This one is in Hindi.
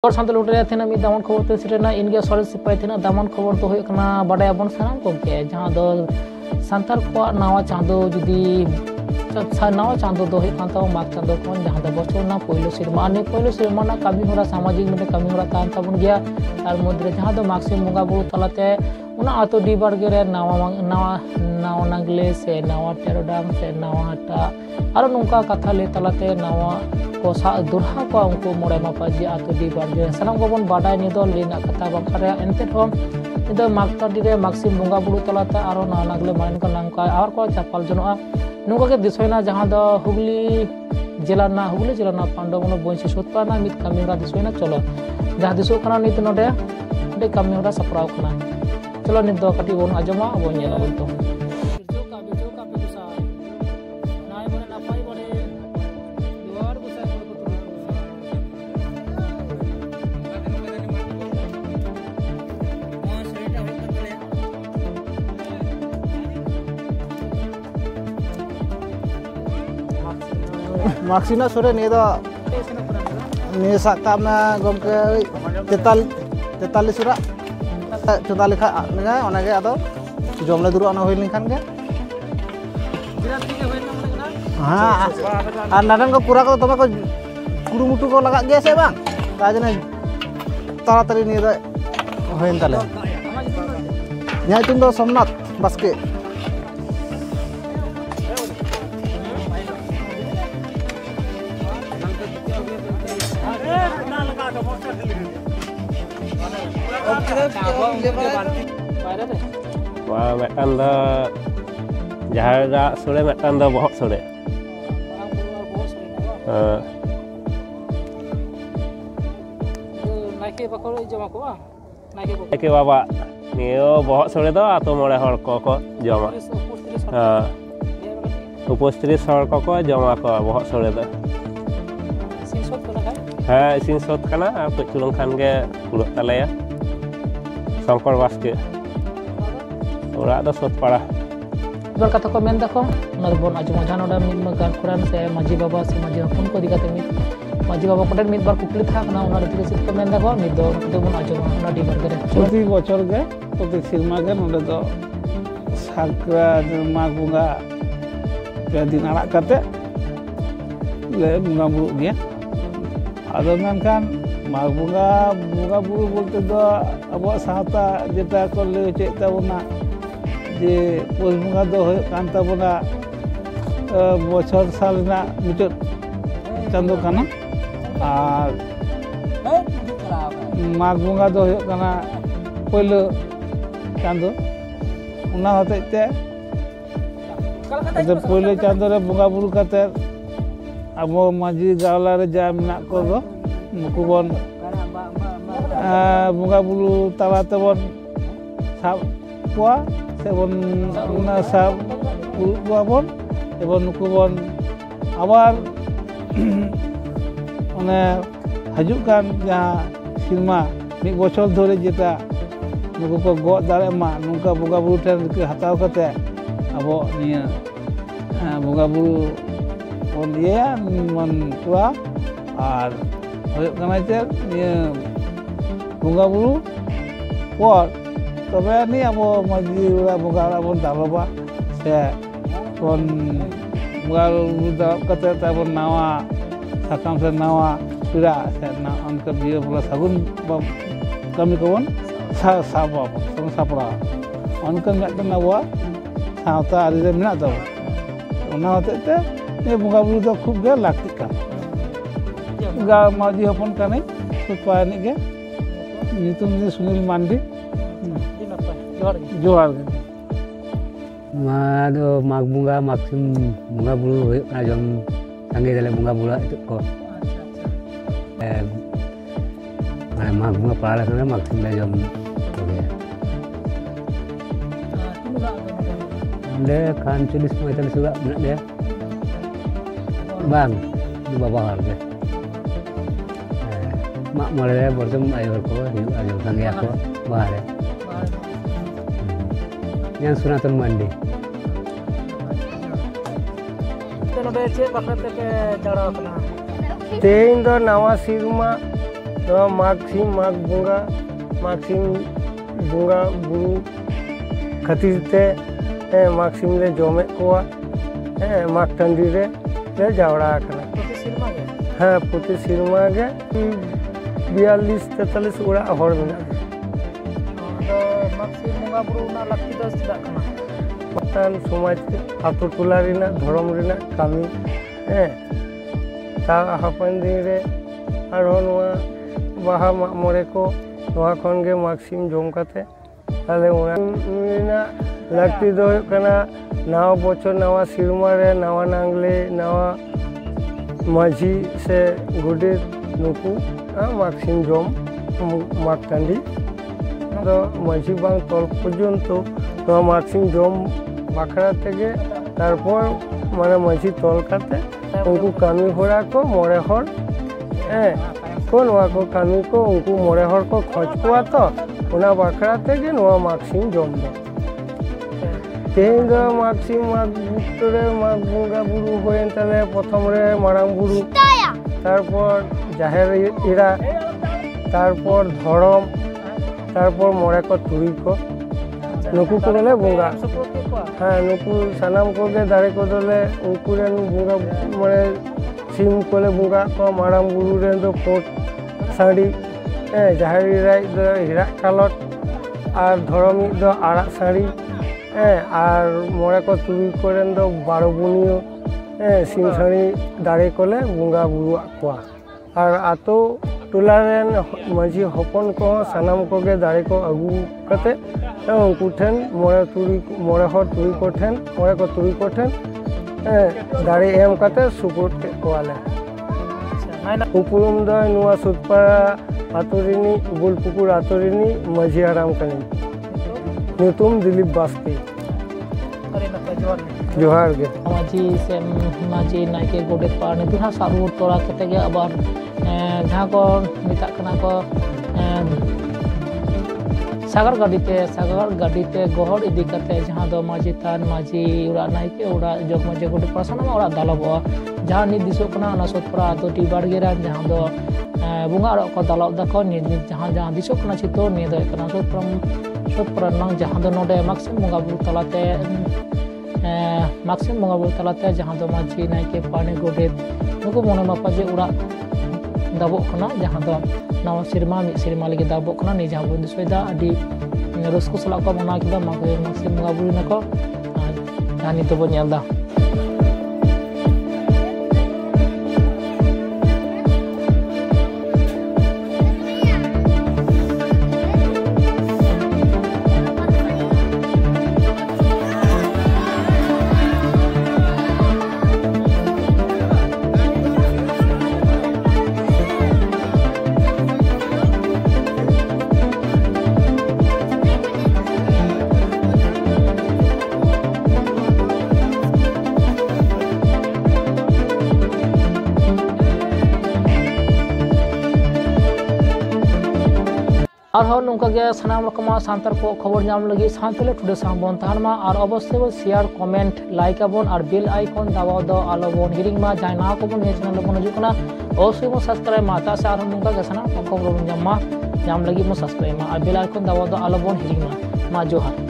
और साथ लुटे थे मिद दामन खबर ते सेटना इनगे सर सिपाही थे दामन खबर तो होना बाडायाबन सानाम गमके जहाँ दो सानताल को नावा चांदो जुदी नावा चांदो दो होता माग चांदो खन जहाँ दो बचर ना पहलो सिरमा ने पहलो सिरमा ना कमी होरा सामाजिक में कमी होरा तान ताबन गया तार मध्य जहाँ दो मागसिम बंगा बुरु तलाते उना आतो डी बारगे नावा नावा नावा नागले से नावा टेरोडाम से नावा हटा और नौका कथा ले तलाते नावा को दुर्हा को उनको मोड़े मापाजी आतो डी बारगे सानाम गबन बाडाय निदो लेना कथा बाखारे एनते हम निदो मागताडी रे मागसिम बंगा बुरु तलाते आरो नावा नागले माइन का नामका और को चापाल जनोआ नौका के दिसोयना जहाँ दो हुगली जिला ना पांडवनो बंशी सोतपाना मित कमीरा दिसोयना चलो जहाँ दिसो खाना नित नोडे डे कमीरा सपराव खाना चलो नित दो कटी बोन आजमा बोन नेला बोन तो माक्सिना सोरे ने साका में गमके 43 सुरा चोदा लेखा ओनागे आदो जमले दुरु अना होय लिनखान गे हां और नारंग को पूरा को तबे को कुरुमुटु को लगा गया से बांग ताजने तारातारी ने होयन ताले न्याय तुम दो सोमनाथ बास्के मेटन जहाँ सोड़े मेटन बहुत सोड़े नायके बाबा नियो बहुत सोड़े दो आतो मोड़े हर को जमा उपस्थित हर को जमा को बहुत सोड़े दो हाँ इसिन सोत कना आप चुलुंग खान के कुलक तलेया शंकर बास्के ओरा दो सोत पड़ा बर कथा को मेन दको नरबन आजमा जानोडा मिद गान खुरान से माजी बाबा से माजी हपन को दिगाते मिद माजी बाबा कोटेर मिद बार कुकली था ना ओना रतिके सित को मेन दको मिद दो कते बन आजमा ओना डी बार करे प्रति बछर गे प्रति सिरमा गे नोडे दो साकरा माग बुंगा पे दिन आड़ा कते ले बुंगा बुरु गया आदो मेनखान माग बुंगा बुंगा बुरु बोलते दो अब सावता जेटा को ले चेक ताबोना जे पोस बुंगा दो होय कान ताबोना बछर साल ना मुचाद चांदो काना और माग बुंगा दो होय काना पहलो चांदो उना होते पहले चांदो रे बुंगा बुरु काते अब माजी गावला रे जा मेना को दो नुकु बन बुंगा बुरु तलाते बन साब कुआ से बन उना साब कुआ बन एबन नुकु बन आबार ओने हजुक कान जहाँ सिरमा मिद बछर धरे जेटा नुकु को गो दारे मा नुका बुंगा बुरु ठेन के हताव कते अब निया बुंगा बुरु बन ये मन कुआ और होय कना चे निया बुंगा बुरु पर तबे नि अब माजी बुंगा बन दालबा से बन बुंगा दाब कते ताबन नावा साकाम से नावा पिरा से ना उनका बिये बोला सगुन कमी कोन साबा सगुन सापड़ा उनका मेटन अबवा सावता आरि रे मेना दो ओना होते ये बुंगा बुरु दो खूब गे लागती का गा माजी हपन काने सुपानी गे नितुम जे सुनील मांडी जोहार गे मादो माग बुंगा मागसिम बुंगा बुरु होय का जम संगे दले बुंगा बुरु इतु को माने माग बुंगा पाला कने मागसिम ले जम तो गया ले Khan 40-45 surat benak dia bang di bawah harga mak mulai bertemu ayo ko ayo sangi aku bahar yang sunatan mandi तो नोडे चे बखरते पे जड़ा अपना तेन दो नवा सिरमा ᱱᱚᱣᱟ ᱢᱟᱜᱽ ᱥᱤᱢ ᱵᱚᱸᱜᱟ ᱵᱩᱨᱩ ᱠᱷᱟᱹᱛᱤᱨ ᱛᱮ ᱢᱟᱜᱽ ᱥᱤᱢ ᱞᱮ ᱡᱚᱢᱮᱫ ᱠᱚᱣᱟ ᱢᱟᱜᱽ ᱴᱟᱺᱰᱤ ᱨᱮ ᱞᱮ ᱡᱟᱣᱨᱟ ᱟᱠᱟᱱᱟ ᱯᱨᱚᱛᱤ ᱥᱮᱨᱢᱟ ᱜᱮ 42-43 ᱚᱲᱟᱜ ᱦᱚᱲ ᱢᱮᱱᱟᱜ ᱞᱮᱭᱟ ᱥᱚᱢᱟᱡᱽ ᱟᱛᱳ ᱴᱚᱞᱟ ᱨᱮᱱᱟᱜ ᱫᱷᱚᱨᱚᱢ ᱨᱮᱱᱟᱜ ᱠᱟᱹᱢᱤ তা হাফান দিনে আরও নোয়া বাহা মাগ মরে কো নোয়া খন গে মাগ সিম জম কাতে তাহলে ওনা লাগতি দো কানা নাও বছর নাওয়া সিরমা রে নাওয়া নাংলে নাওয়া মাঝি সে গুডে নুকু মাগ সিম জম মাগ টান্ডি তো মাঝি বাং তল পর্যন্ত নোয়া মাগ সিম জম বাখড়া থেকে তারপর মানে মাঝি তল কাতে उनको कमी होरा को मोरे हर को नवा को कमी को उनको मोरे हर को खोज कोआ तो उना बाखरा ते गे नवा मागसिम जम दो तेन दो मागसिम माग बुतरे माग बुंगा बुरु होयेन तले प्रथम रे मारांग बुरु तारपर जाहेर इरा तारपर धरम तारपर मोरे को तुरी को नुकु को ले बुंगा नुकु सानाम को गे दारे को दले उनको रेन बुंगा माने सिम को ले बुंगा को माराम बुरु रेन दो पोट साड़ी जाहेरी राय दो हिरा कालट और धरमी दो आड़ा साड़ी और मोरे को तुरी को रेन दो 12 बुनियो सिम साड़ी दारे को ले बुंगा बुरु आकोआ और आतो टोला रेन माजी हपन को सानाम को गे दारे को अगु कते उनको ठेन मोरे हर तुरी को ठेन मोरे को तुरी को ठेन दारे एम कते सुपुट के कोआले उपलुम द नुआ सुतपारा आतोरिनी गोलपुकुर आतोरिनी माजी आराम कने नुतुम दिलीप बास्के जोहार गे माजी से माजी नाइके गोडेत पार नितु हा सारू तोरा कते गे आबार जहां को मिता कना को सागर गाड़ी ते गोहर इदी कते जहां दो माजी थान माजी उड़ा नाइके उड़ा जग माजी गोडे प्रसन्न उड़ा दालबो जहां नि दिसो कना ना सोतपरा तो टीबाड़ गेरा जहां दो बुंगा अड़ को दालब दको नि जहां दिसो कना चितो नि दो कना सोतपरा नंग जहां दो नोडे माक्सिम बुंगा बुरु तलाते माक्सिम बुंगा बुरु तलाते जहां दो माजी नाइके पानी गोडे नुको मोने मापाजे उड़ा दाबोक कना जहां दो नावा सिरमा लगे दाबोक कना नि जहां बन दिसोदा अडी रस्को सला को मना किदा माक्सिम बुंगा बुरु नको जानी तो बन यालदा और नौका सानाम रकमा सांतार को खबर नाम लगी सांताली टुडे सांबन तहनमा और अवश्य शेयर कमेंट लाइक आबन और बेल आइकन दाबाव दो आलोबन हिरिंग मा जाय ना को बन चैनल बन हजुकना अवश्य मो सब्सक्राइब मा ता से और नौका सानाम को खबर नाम लगी मो सब्सक्राइब मा और बेल आइकन दाबाव दो आलोबन हिरिंग मा जोहार।